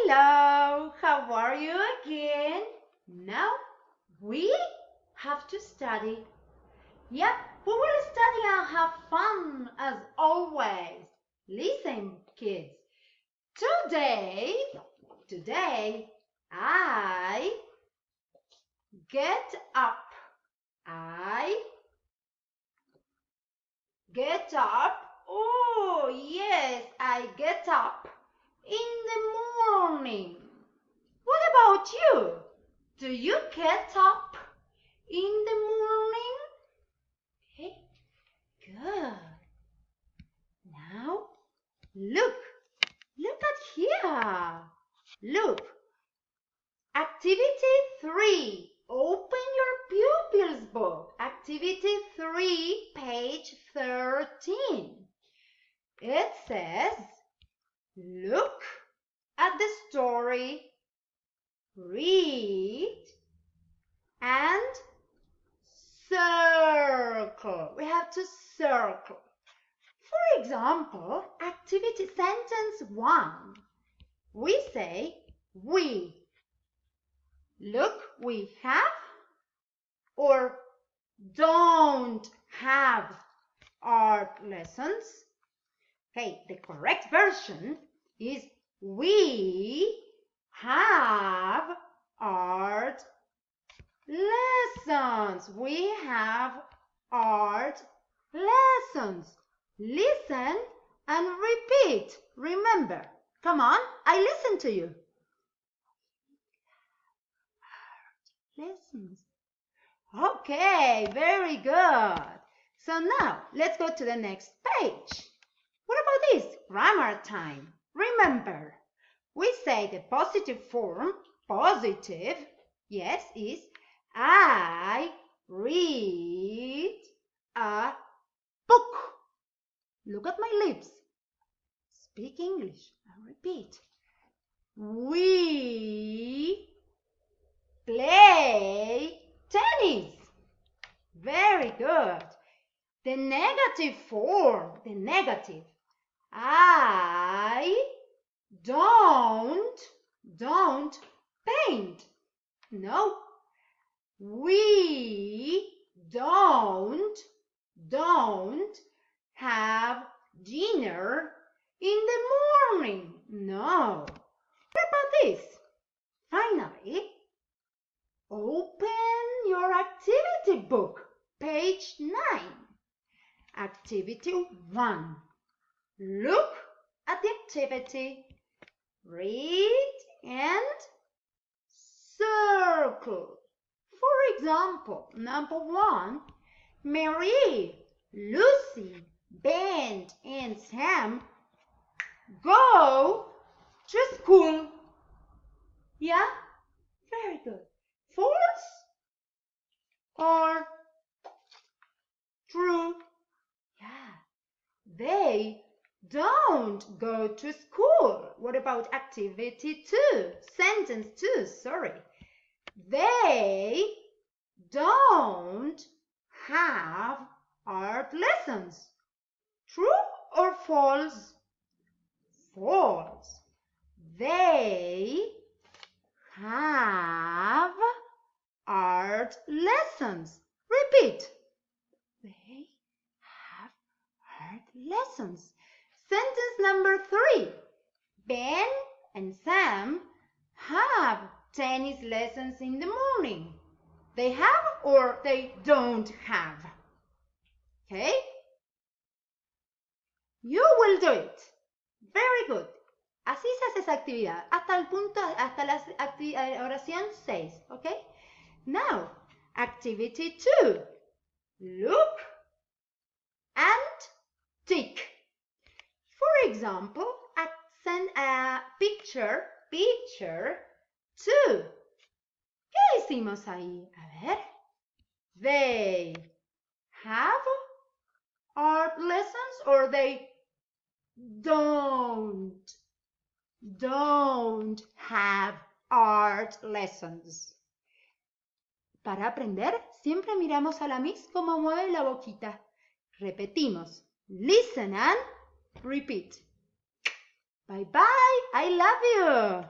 Hello, how are you again? Now we have to study. Yeah, we will study and have fun as always. Listen, kids. Today I get up. I get up. Oh, yes, I get up in the morning. What about you? Do you get up in the morning? Okay, good. Now, look at here. Look, activity 3. Open your pupils book. Activity 3, page 13. It says, look at the story, read, and circle. We have to circle. For example, activity sentence 1. We say, we. Look, we have or don't have art lessons. Okay, the correct version is we have art lessons. We have art lessons. Listen and repeat. Remember. Come on, I listen to you. Lessons. Okay, very good. So now, let's go to the next page. What about this? Grammar time. Remember, we say the positive form, positive, yes, is I read a book. Look at my lips. Speak English. I repeat. We play tennis. Very good. The negative form, the negative. I don't paint. No. We don't have dinner in the morning. No. What about this? Finally, open your activity book, page 9. Activity 1. Look at the activity, read and circle. For example, number 1, Mary, Lucy, Ben, and Sam go to school. Yeah? Very good. False or true? Yeah. They don't go to school. What about activity 2? Sentence 2, sorry. They don't have art lessons. True or false? False. They have art lessons. Repeat. They have art lessons. Sentence number 3. Ben and Sam have tennis lessons in the morning. They have or they don't have? Okay? You will do it. Very good. Así se hace esa actividad, hasta el punto, hasta la oración 6, okay? Now, activity 2. Look and tick. For example, send a picture 2. ¿Qué hicimos ahí? A ver. They have art lessons or they don't have art lessons. Para aprender, siempre miramos a la Miss cómo mueve la boquita. Repetimos. Listen and repeat. Bye bye. I love you.